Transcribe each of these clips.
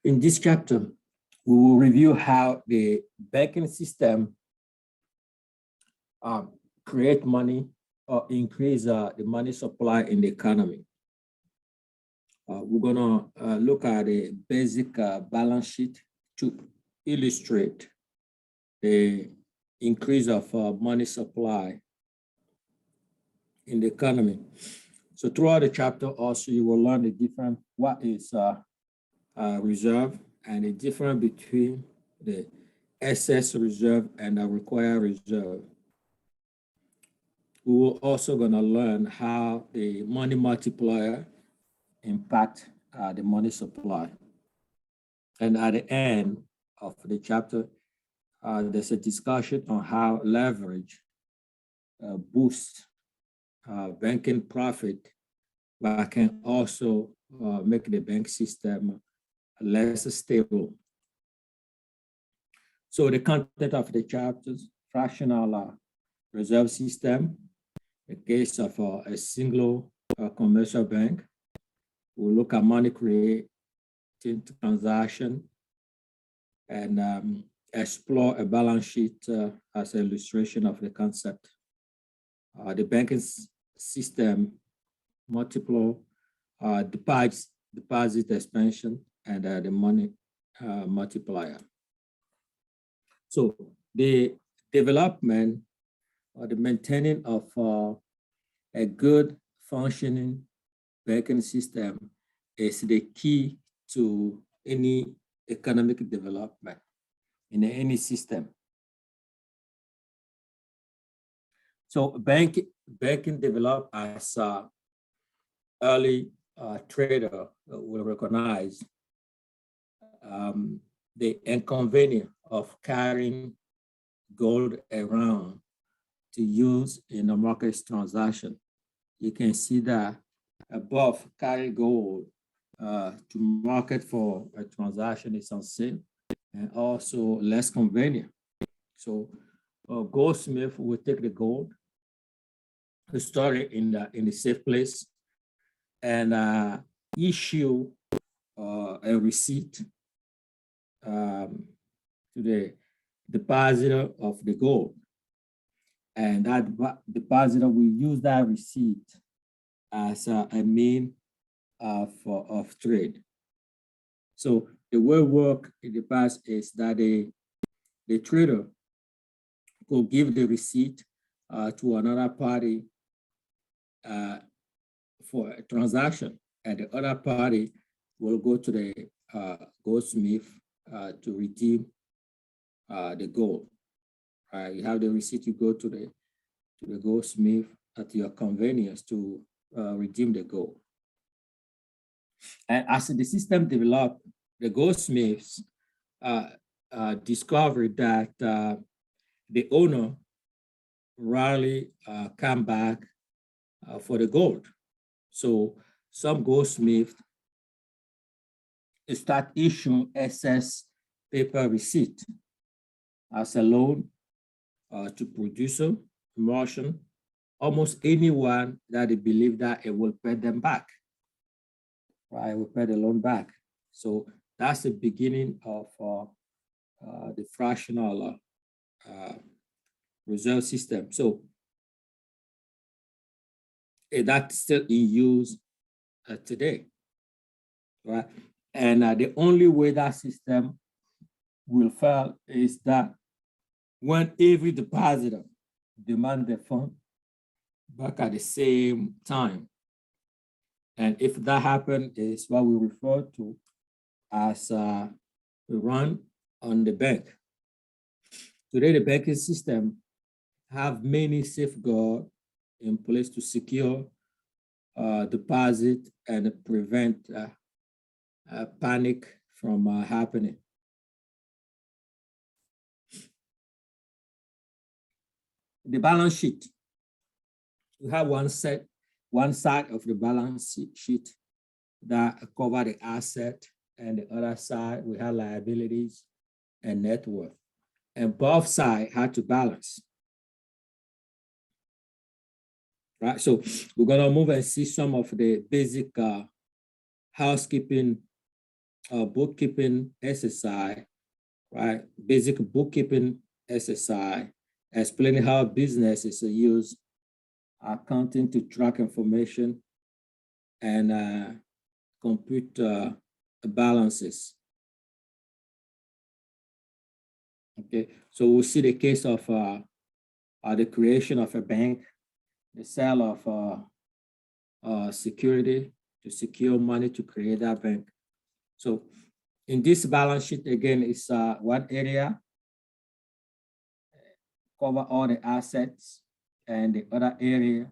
In this chapter, we will review how the banking system create money or increase the money supply in the economy. We're gonna look at a basic balance sheet to illustrate the increase of money supply in the economy. So throughout the chapter also, you will learn the difference, what is reserve and the difference between the excess reserve and the required reserve. We will also gonna learn how the money multiplier impact the money supply. And at the end of the chapter, there's a discussion on how leverage boosts banking profit, but can also make the bank system less stable. So the content of the chapters: fractional reserve system, the case of a single commercial bank. We'll look at money creating transaction and explore a balance sheet as an illustration of the concept. The banking system, multiple deposit expansion, and the money multiplier. So the development or the maintaining of a good functioning banking system is the key to any economic development in any system. So banking developed as early trader will recognize the inconvenience of carrying gold around to use in a market transaction. You can see that above, carry gold to market for a transaction is unsafe and also less convenient. So a goldsmith will take the gold, store it in the safe place, and issue a receipt to the depositor of the gold. And that depositor will use that receipt as a mean of trade. So the way it worked in the past is that the trader could give the receipt to another party for a transaction, and the other party will go to the goldsmith to redeem the gold. You have the receipt, you go to the goldsmith at your convenience to redeem the gold. And as the system developed, the goldsmiths discovered that the owner rarely come back for the gold. So some goldsmiths start issuing excess paper receipt as a loan to producer, merchant, almost anyone that they believe that it will pay them back. Right, will pay the loan back. So that's the beginning of the fractional reserve system. So that's still in use today, right? And the only way that system will fail is that when every depositor demands the fund back at the same time. And if that happens, is what we refer to as a run on the bank. Today, the banking system have many safeguards in place to secure deposit and prevent panic from happening. The balance sheet. We have one side of the balance sheet that cover the asset, and the other side we have liabilities and net worth. And both sides have to balance. Right, so we're gonna move and see some of the basic housekeeping bookkeeping exercise, right? Basic bookkeeping exercise, explaining how businesses use accounting to track information and compute balances. Okay, so we'll see the case of the creation of a bank, the sale of security to secure money to create that bank. So in this balance sheet, again, it's one area, cover all the assets, and the other area,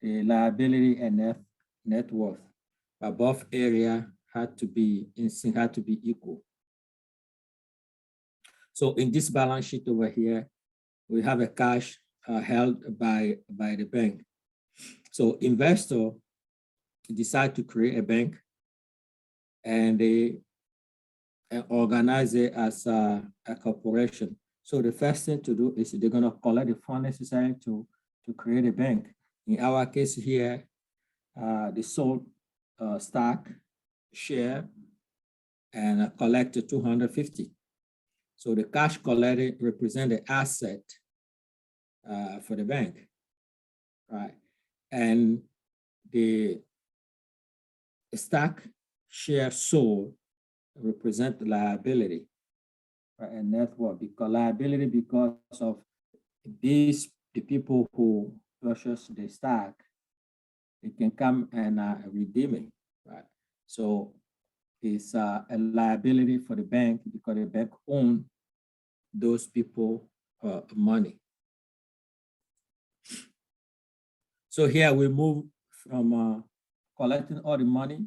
the liability and net worth. But both area had to be equal. So in this balance sheet over here, we have a cash held by the bank. So investor decide to create a bank, and they organize it as a corporation. So the first thing to do is they're going to collect the funds necessary to create a bank. In our case here, they sold stock, share, and collected 250. So the cash collected represent the asset for the bank, right? And the stock share sold represent the liability, right? And net worth, because liability because of the people who purchase the stock, they can come and redeem it, right? So it's a liability for the bank because the bank owns those people money. So here we move from collecting all the money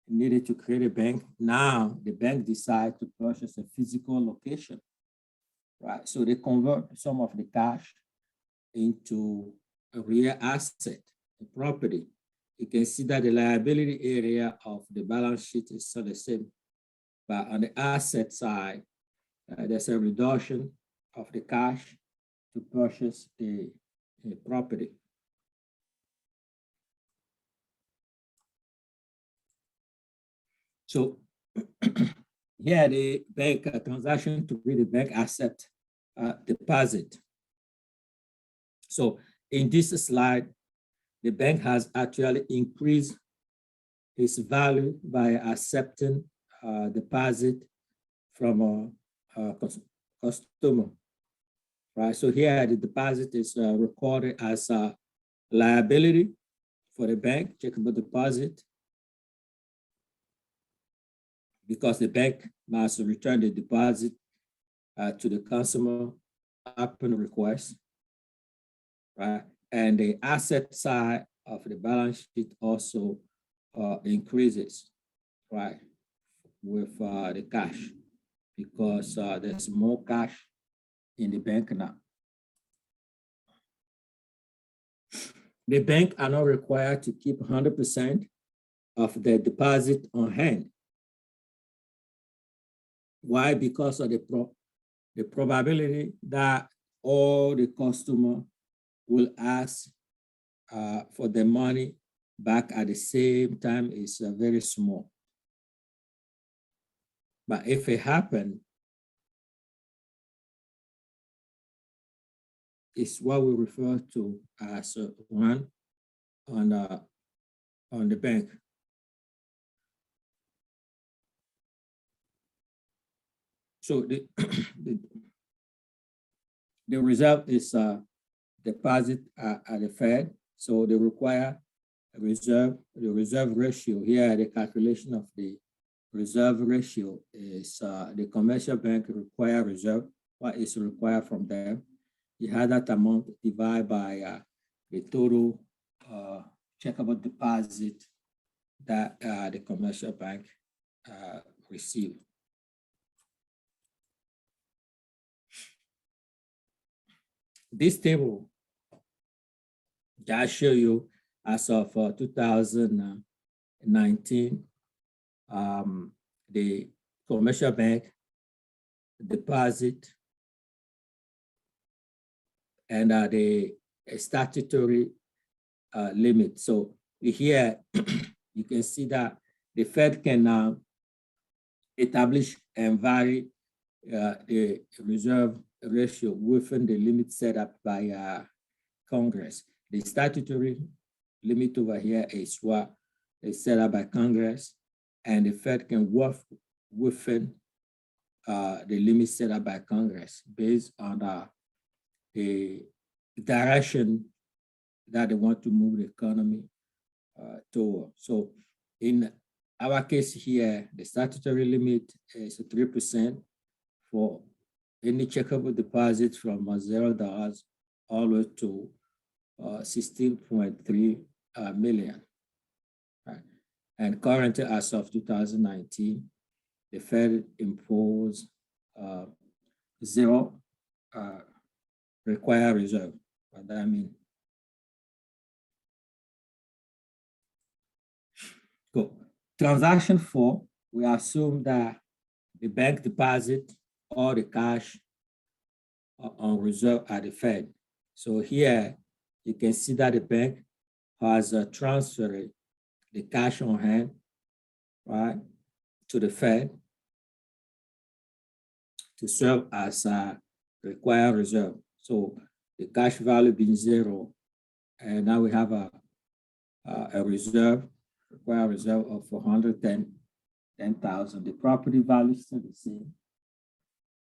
needed to create a bank. Now the bank decides to purchase a physical location, right? So they convert some of the cash into a real asset, a property. You can see that the liability area of the balance sheet is still the same, but on the asset side, there's a reduction of the cash to purchase a property. So here the bank transaction to be the bank asset deposit. So in this slide, the bank has actually increased its value by accepting deposit from a customer, right? So here the deposit is recorded as a liability for the bank, checkable deposit, because the bank must return the deposit to the customer upon request, right? And the asset side of the balance sheet also increases, right, with the cash, because there's more cash in the bank now. The bank are not required to keep 100% of the deposit on hand. Why? Because of the probability that all the customer will ask for the money back at the same time is very small. But if it happens, it's what we refer to as one on the bank. So the result is deposit at the Fed. So they require a reserve. The reserve ratio here, the calculation of the reserve ratio is the commercial bank require reserve. What is required from them? You have that amount divided by the total checkable deposit that the commercial bank received. This table just show you as of 2019, the commercial bank deposit and the statutory limit. So here you can see that the Fed can establish and vary the reserve ratio within the limit set up by Congress. The statutory limit over here is what is set up by Congress, and the Fed can work within the limit set up by Congress based on the direction that they want to move the economy toward. So in our case here, the statutory limit is 3% for any checkable deposit from $0 all the way to 16.3 million. Right? And currently, as of 2019, the Fed imposed zero required reserve. What that mean? Go. Transaction 4, we assume that the bank deposit all the cash on reserve at the Fed. So here you can see that the bank has transferred the cash on hand, right, to the Fed to serve as a required reserve. So the cash value being zero, and now we have a reserve, required reserve of 410,000. The property value is still the same,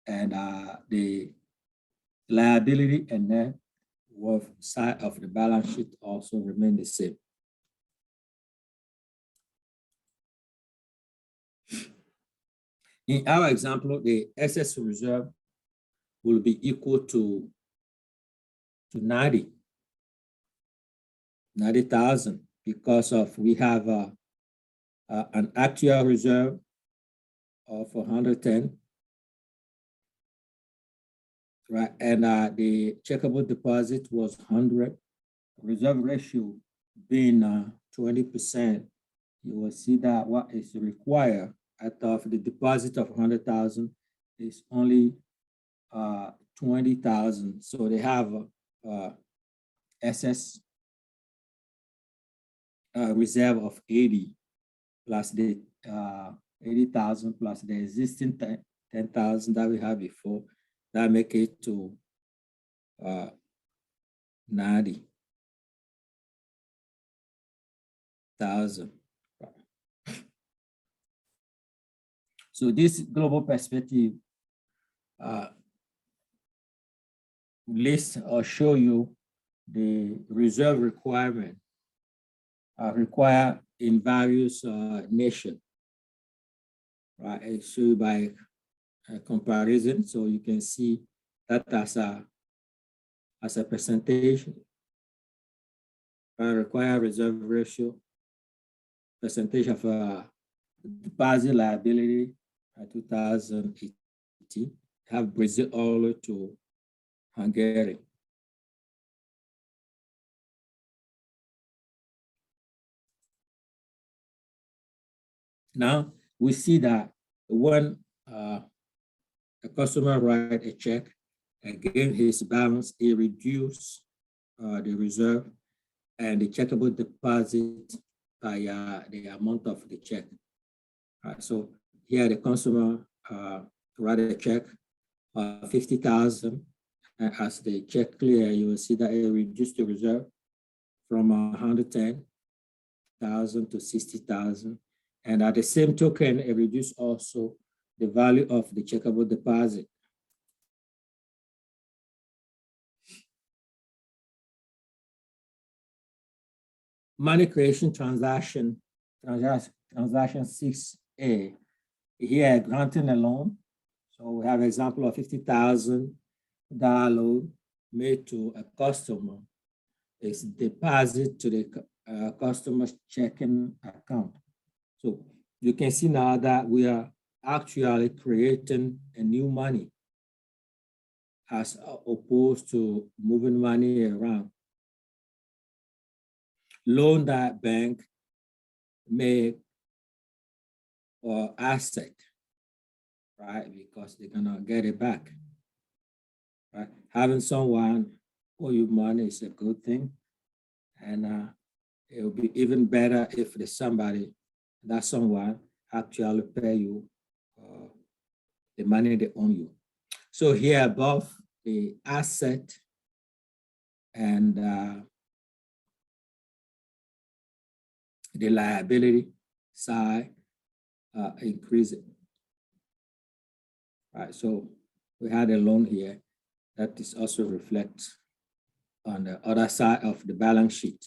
and the liability and net worth side of the balance sheet also remain the same. In our example, the excess reserve will be equal to 90,000 because of we have an actual reserve of 110, right? And the checkable deposit was 100. Reserve ratio being 20%, you will see that what is required out of the deposit of 100,000 is only 20,000. So they have excess reserve of 80 plus the 80,000 plus the existing 10,000 that we had before. That make it to 90,000. So this global perspective list or show you the reserve requirement required in various nations, right? I show you by comparison, so you can see that as a percentage, required reserve ratio, percentage of deposit liability 2018, have Brazil all the way to Hungary. Now we see that when a customer write a check against his balance, he reduce the reserve and the checkable deposit by the amount of the check. So here the consumer write a check 50,000, and as the check clear, you will see that it reduced the reserve from 110,000 to 60,000. And at the same token, it reduced also the value of the checkable deposit. Money creation transaction 6A. Here, granting a loan. So we have an example of $50,000 loan made to a customer. It's deposit to the customer's checking account. So you can see now that we are actually creating a new money as opposed to moving money around. Loan that bank make or asset, right? Because they're gonna get it back, right? Having someone owe you money is a good thing, and it will be even better if there's somebody, that someone actually pay you the money they owe you. So here above, the asset and the liability side increasing. All right, so we had a loan here that is also reflects on the other side of the balance sheet.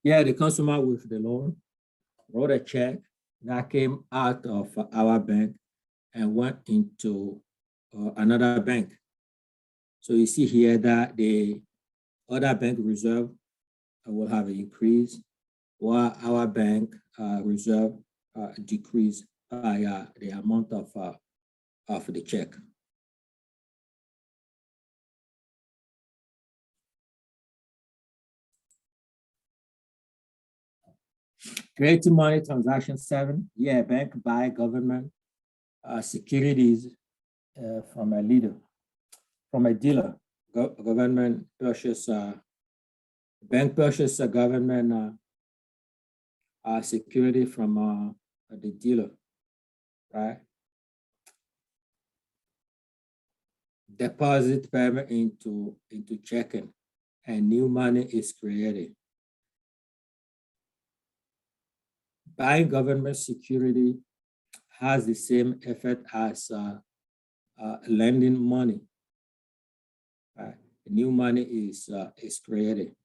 Yeah, the consumer with the loan wrote a check that came out of our bank and went into another bank. So you see here that the other bank reserve will have an increase, while our bank reserve decrease by the amount of the check. Creating money transaction 7. Yeah, bank buy government securities from a dealer. Government purchase, bank purchase a government security from the dealer, right? Deposit payment into checking, and new money is created. Buying government security has the same effect as lending money. Right? New money is created.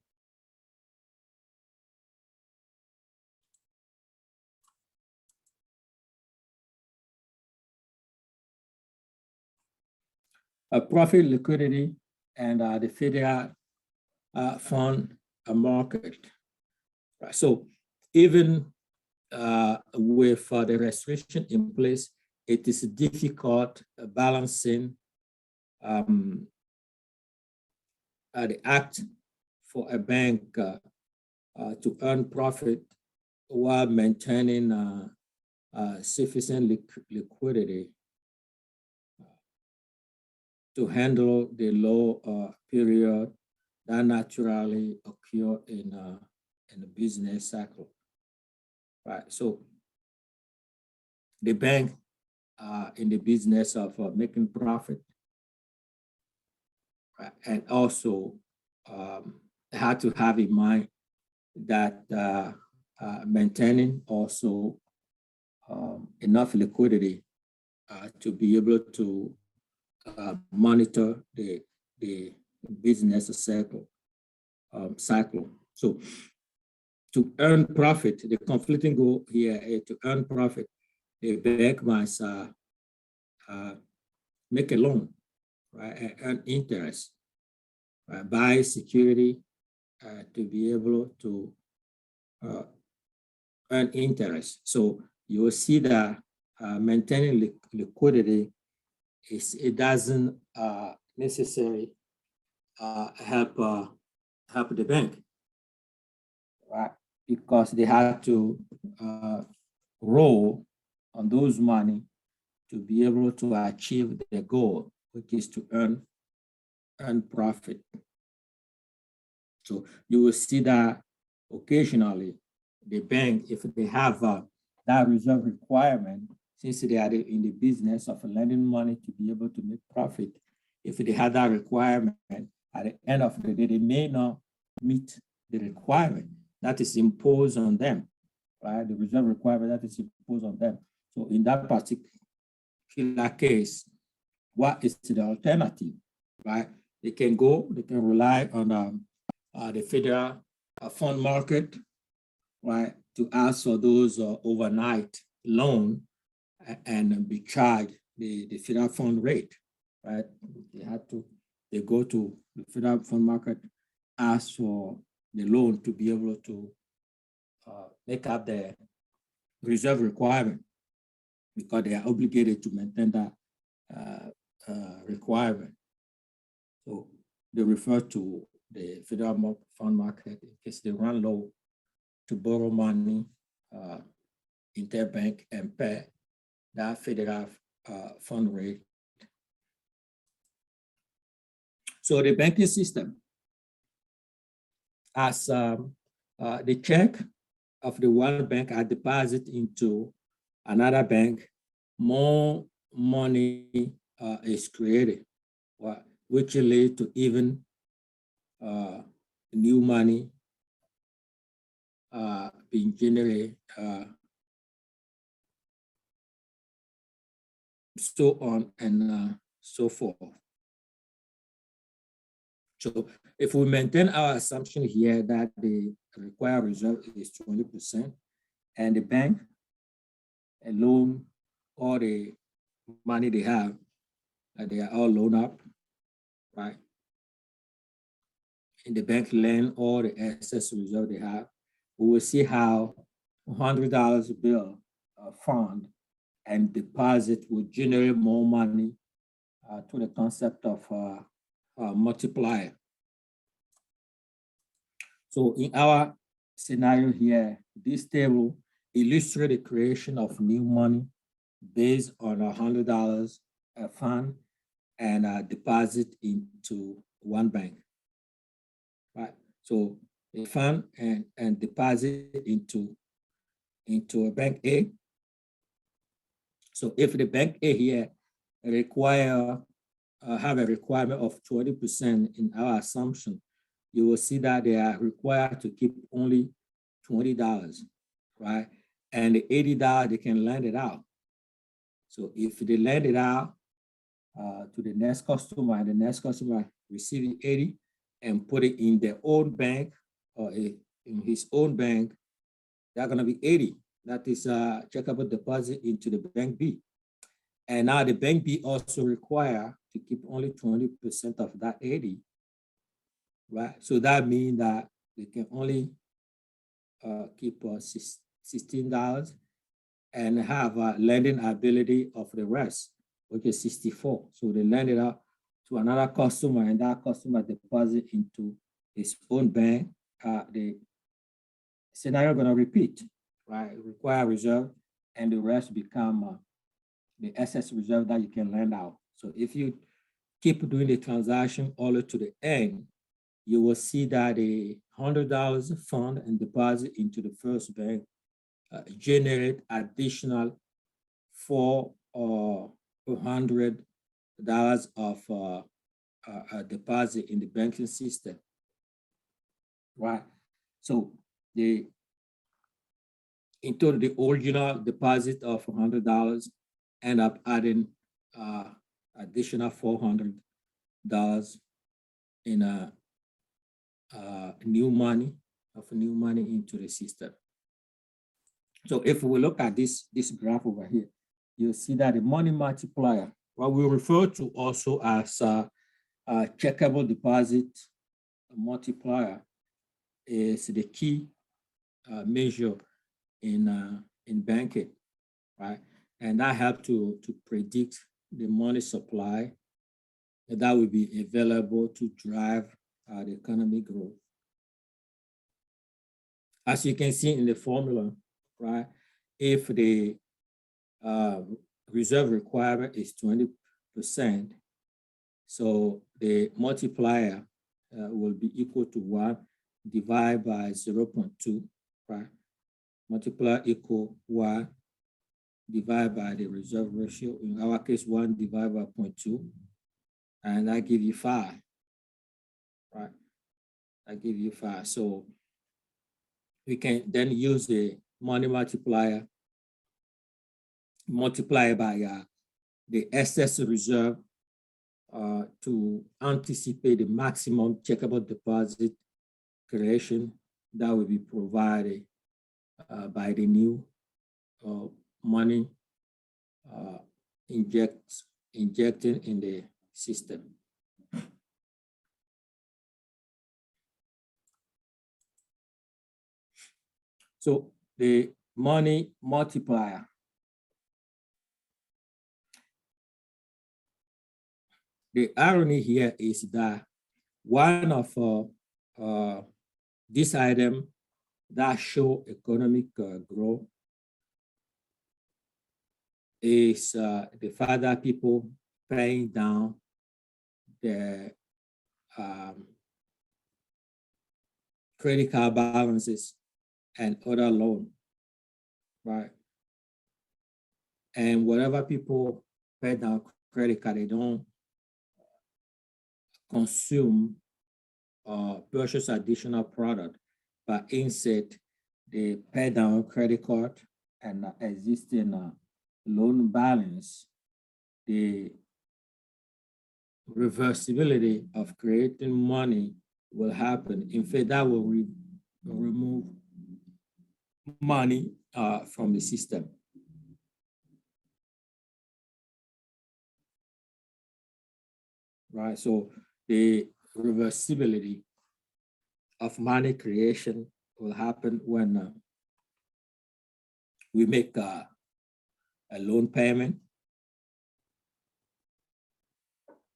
Profit liquidity and the federal fund market. Right? So even with the restriction in place, it is difficult balancing the act for a bank to earn profit while maintaining sufficient liquidity to handle the low period that naturally occur in the business cycle. Right. So the bank in the business of making profit, right, and also had to have in mind that maintaining also enough liquidity to be able to monitor the business cycle. So to earn profit, the conflicting goal here is to earn profit. The bank must make a loan, right, and earn interest, right, buy security to be able to earn interest. So you will see that maintaining liquidity it doesn't necessarily help the bank, right? Because they have to roll on those money to be able to achieve their goal, which is to earn profit. So you will see that occasionally the bank, if they have that reserve requirement, since they are in the business of lending money to be able to make profit, if they have that requirement, at the end of the day, they may not meet the requirement that is imposed on them, right? The reserve requirement that is imposed on them. So in that particular case, what is the alternative, right? They can rely on the federal fund market, right, to ask for those overnight loan and be charged the federal fund rate, right? They go to the federal fund market, ask for the loan to be able to make up the reserve requirement because they are obligated to maintain that requirement. So they refer to the federal fund market in case they run low to borrow money interbank and pay that federal fund rate. So the banking system, as the check of the one bank are deposited into another bank, more money is created, which leads to even new money being generated, so on and so forth. So if we maintain our assumption here that the required reserve is 20%, and the bank alone, all the money they have, they are all loaned up, right? And the bank lend all the excess reserve they have. We will see how $100 bill fund and deposit will generate more money to the concept of multiplier. So in our scenario here, this table illustrates the creation of new money based on $100 fund and deposit into one bank, right? So a fund and deposit into a bank A. So if the bank A here have a requirement of 20% in our assumption, you will see that they are required to keep only $20, right? And the $80, they can lend it out. So if they lend it out to the next customer, and the next customer receive 80 and put it in their own bank or in his own bank, they're gonna be 80. That is a checkable deposit into the bank B. And now the bank B also require to keep only 20% of that 80, right? So that means that they can only keep $16 and have a lending ability of the rest, which is 64. So they lend it out to another customer, and that customer deposit into his own bank. The scenario gonna repeat, right? Require reserve, and the rest become the excess reserve that you can lend out. So if you keep doing the transaction all the way to the end, you will see that a $100 fund and deposit into the first bank generate additional $400 of deposit in the banking system, right? So into the original deposit of $100 end up adding additional $400 in new money into the system. So if we look at this graph over here, you'll see that the money multiplier, what we refer to also as a checkable deposit multiplier, is the key measure in banking, right? And that helps to predict the money supply that will be available to drive the economic growth. As you can see in the formula, right? If the reserve requirement is 20%, so the multiplier will be equal to 1 divided by 0.2, right? Multiplier equal 1 divided by the reserve ratio. In our case, 1 divided by 0.2, and that gives you 5, right? That gives you 5. So we can then use the money multiplier, multiply by the excess reserve to anticipate the maximum checkable deposit creation that will be provided by the new money injecting in the system. So the money multiplier, the irony here is that one of this item that show economic growth is the fact that people paying down their credit card balances and other loan, right? And whatever people pay down credit card, they don't consume or purchase additional product, but instead they pay down credit card and existing loan balance. The reversibility of creating money will happen. In fact, that will remove money from the system. Right, so the reversibility of money creation will happen when we make a loan payment.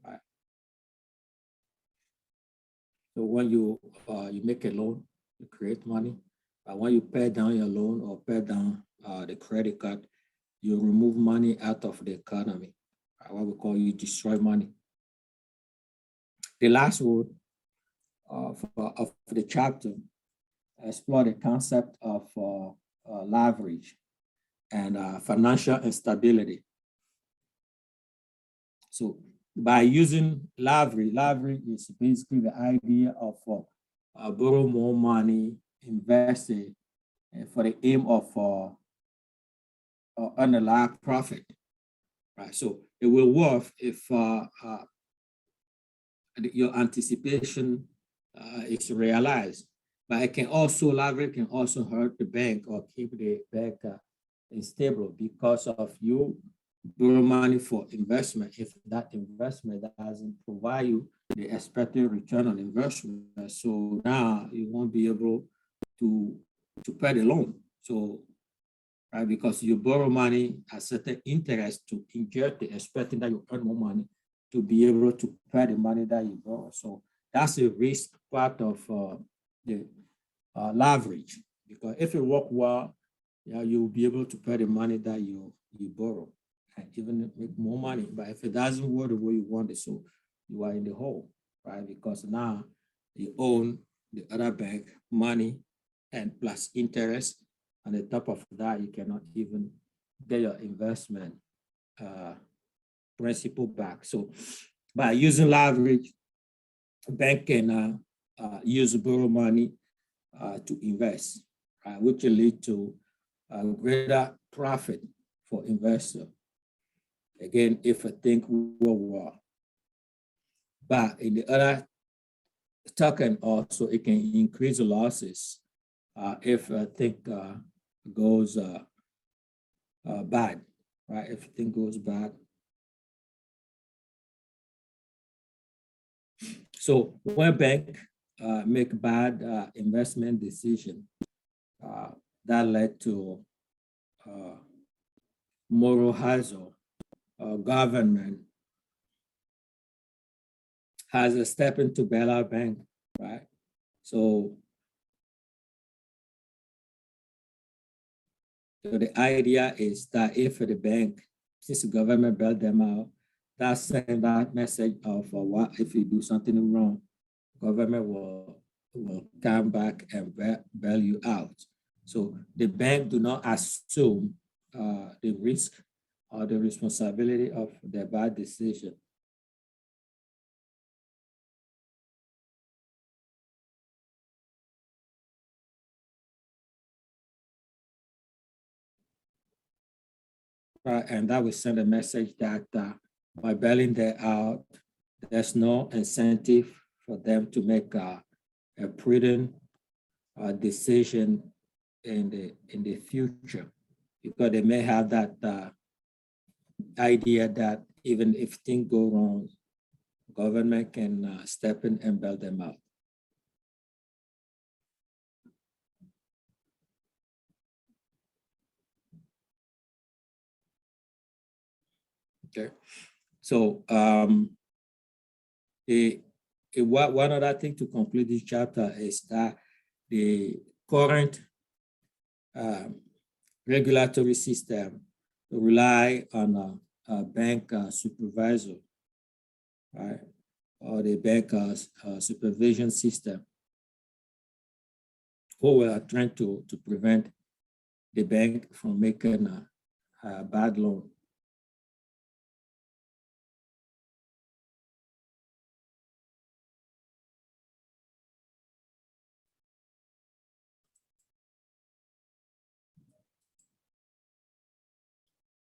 Right. So when you make a loan, you create money. But when you pay down your loan or pay down the credit card, you remove money out of the economy. What we call you destroy money. The last word of the chapter explore the concept of leverage and financial instability. So by using leverage is basically the idea of borrow more money, invest it for the aim of earn a large profit. Right. So it will work if your anticipation is realized. But it can also, leverage can also hurt the bank or keep the bank unstable because of you borrow money for investment. If that investment doesn't provide you the expected return on investment, so now you won't be able to pay the loan. So, right, because you borrow money at certain interest to inject it, expecting that you earn more money to be able to pay the money that you borrow. So that's a risk part of the leverage, because if it works well, you'll be able to pay the money that you borrow and even make more money. But if it doesn't work the way you want it, so you are in the hole, right? Because now you own the other bank money and plus interest. On the top of that, you cannot even get your investment principal back. So by using leverage, bank can use borrow money to invest, which will lead to greater profit for investor. Again, if I think will work. But in the other token also, it can increase the losses if I think goes bad, right? If thing goes bad. So when bank make bad investment decision, that led to moral hazard. Government has a step into bailout bank, right? So the idea is that if the bank, since the government bailed them out, that's send that message of what if you do something wrong, government will come back and bail you out. So the bank do not assume the risk or the responsibility of their bad decision. And that will send a message that by bailing them out, there's no incentive for them to make a prudent decision in the future, because they may have that idea that even if things go wrong, government can step in and bail them out. Okay, so one other thing to complete this chapter is that the current regulatory system rely on a bank supervisor, right, or the bank supervision system, who were trying to prevent the bank from making a bad loan.